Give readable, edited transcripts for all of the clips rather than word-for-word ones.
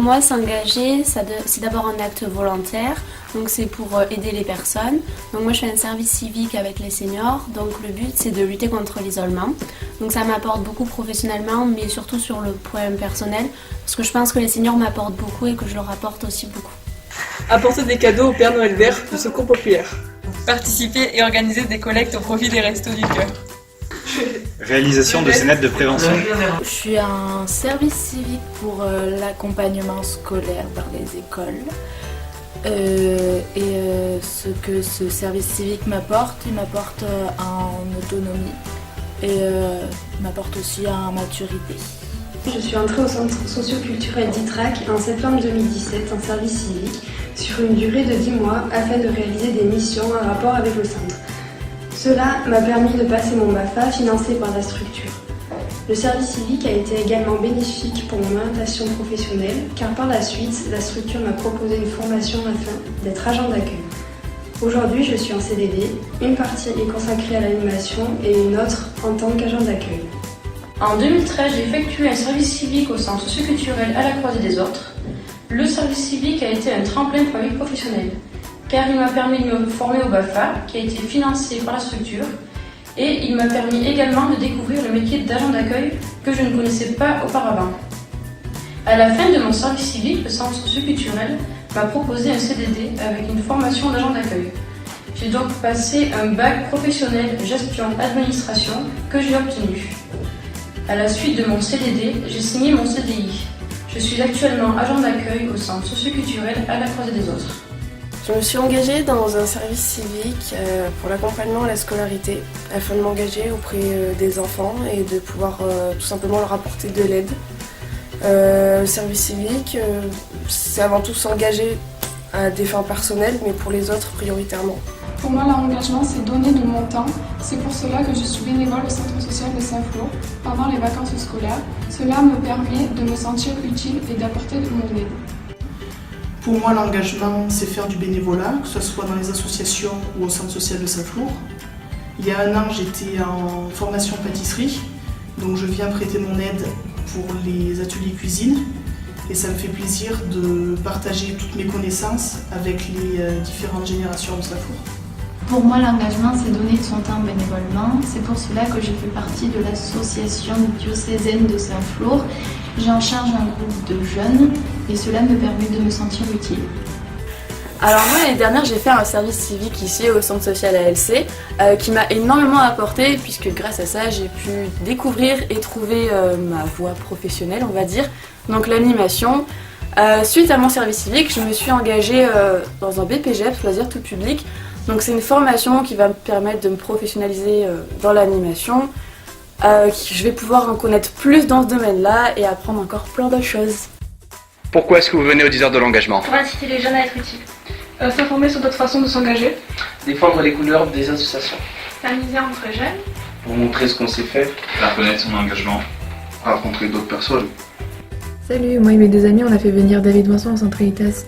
Pour moi, s'engager, c'est d'abord un acte volontaire, donc c'est pour aider les personnes. Donc moi, je fais un service civique avec les seniors, donc le but, c'est de lutter contre l'isolement. Donc ça m'apporte beaucoup professionnellement, mais surtout sur le point personnel, parce que je pense que les seniors m'apportent beaucoup et que je leur apporte aussi beaucoup. Apporter des cadeaux au Père Noël vert du Secours populaire. Participer et organiser des collectes au profit des Restos du Cœur. Réalisation de scénettes de prévention. Je suis un service civique pour l'accompagnement scolaire dans les écoles. Ce que ce service civique m'apporte, il m'apporte en autonomie et m'apporte aussi en maturité. Je suis entrée au centre socio-culturel d'Itrac en septembre 2017 en service civique sur une durée de 10 mois afin de réaliser des missions en rapport avec le centre. Cela m'a permis de passer mon BAFA financé par la structure. Le service civique a été également bénéfique pour mon orientation professionnelle car par la suite, la structure m'a proposé une formation afin d'être agent d'accueil. Aujourd'hui, je suis en CDD, une partie est consacrée à l'animation et une autre en tant qu'agent d'accueil. En 2013, j'ai effectué un service civique au centre socioculturel à la Croisée des Autres. Le service civique a été un tremplin pour ma vie professionnelle, car il m'a permis de me former au BAFA, qui a été financé par la structure, et il m'a permis également de découvrir le métier d'agent d'accueil que je ne connaissais pas auparavant. À la fin de mon service civique, le centre socioculturel m'a proposé un CDD avec une formation d'agent d'accueil. J'ai donc passé un bac professionnel gestion-administration que j'ai obtenu. À la suite de mon CDD, j'ai signé mon CDI. Je suis actuellement agent d'accueil au centre socioculturel à la Croisée des Autres. Je me suis engagée dans un service civique pour l'accompagnement à la scolarité, afin de m'engager auprès des enfants et de pouvoir tout simplement leur apporter de l'aide. Le service civique, c'est avant tout s'engager à des fins personnelles, mais pour les autres prioritairement. Pour moi, l'engagement, c'est donner de mon temps. C'est pour cela que je suis bénévole au centre social de Saint-Flour pendant les vacances scolaires. Cela me permet de me sentir utile et d'apporter de mon aide. Pour moi, l'engagement, c'est faire du bénévolat, que ce soit dans les associations ou au centre social de Saint-Flour. Il y a un an, j'étais en formation pâtisserie, donc je viens prêter mon aide pour les ateliers cuisine. Et ça me fait plaisir de partager toutes mes connaissances avec les différentes générations de Saint-Flour. Pour moi, l'engagement, c'est donner de son temps bénévolement. C'est pour cela que je fais partie de l'association diocésaine de Saint-Flour. J'ai en charge un groupe de jeunes et cela me permet de me sentir utile. Alors moi, l'année dernière, j'ai fait un service civique ici au centre social ALC qui m'a énormément apporté puisque grâce à ça, j'ai pu découvrir et trouver ma voie professionnelle, on va dire, donc l'animation. Suite à mon service civique, je me suis engagée dans un BPGEPS, loisirs tout public. Donc c'est une formation qui va me permettre de me professionnaliser dans l'animation. Je vais pouvoir en connaître plus dans ce domaine-là et apprendre encore plein d'autres choses. Pourquoi est-ce que vous venez au 10 heures de l'engagement? Pour inciter les jeunes à être utiles. S'informer sur d'autres façons de s'engager. Défendre les couleurs des associations. S'amuser entre jeunes. Pour montrer ce qu'on sait faire. Faire connaître son engagement. Rencontrer d'autres personnes. Salut, moi et mes deux amis, on a fait venir David Vincent au centre Elitas.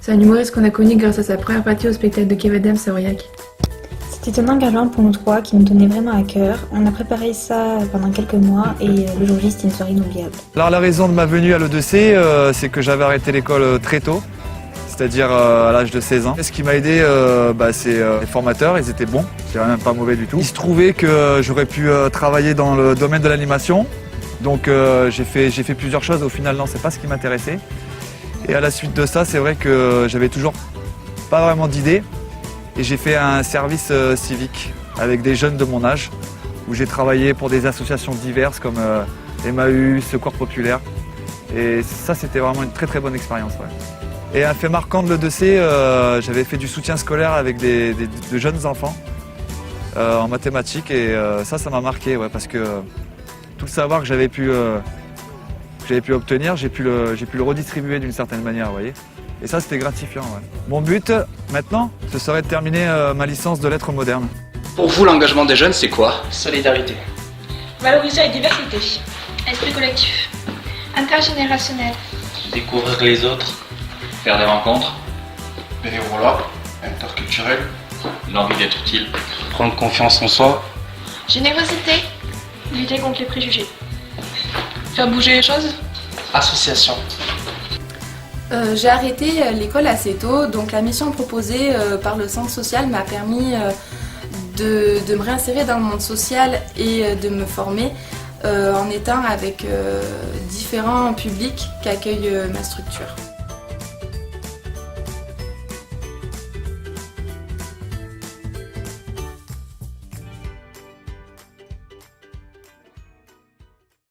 C'est un humoriste qu'on a connu grâce à sa première partie au spectacle de Kev Adams à Aurillac. C'était un engagement pour nous trois qui nous tenait vraiment à cœur. On a préparé ça pendant quelques mois et le jour J, c'était une soirée inoubliable. Alors la raison de ma venue à l'E2C, c'est que j'avais arrêté l'école très tôt, c'est-à-dire à l'âge de 16 ans. Ce qui m'a aidé, c'est les formateurs, ils étaient bons, je dirais même pas mauvais du tout. Il se trouvait que j'aurais pu travailler dans le domaine de l'animation, donc j'ai fait plusieurs choses. Au final, non, c'est pas ce qui m'intéressait. Et à la suite de ça, c'est vrai que j'avais toujours pas vraiment d'idée. Et j'ai fait un service civique avec des jeunes de mon âge, où j'ai travaillé pour des associations diverses comme Emmaüs, Secours populaire. Et ça, c'était vraiment une très très bonne expérience. Ouais. Et un fait marquant de l'E2C, j'avais fait du soutien scolaire avec de jeunes enfants en mathématiques. Et ça m'a marqué, ouais, parce que tout le savoir que j'avais pu obtenir, j'ai pu le redistribuer d'une certaine manière, vous voyez. Et ça, c'était gratifiant. Ouais. Mon but, maintenant, ce serait de terminer ma licence de lettres modernes. Pour vous, l'engagement des jeunes, c'est quoi? Solidarité. Valoriser la diversité. Esprit collectif. Intergénérationnel. Découvrir les autres. Faire des rencontres. Bénévolat. Interculturel. L'envie d'être utile. Prendre confiance en soi. Générosité. Lutter contre les préjugés. Faire bouger les choses. Association. J'ai arrêté l'école assez tôt, donc la mission proposée par le centre social m'a permis de me réinsérer dans le monde social et de me former en étant avec différents publics qu'accueille ma structure.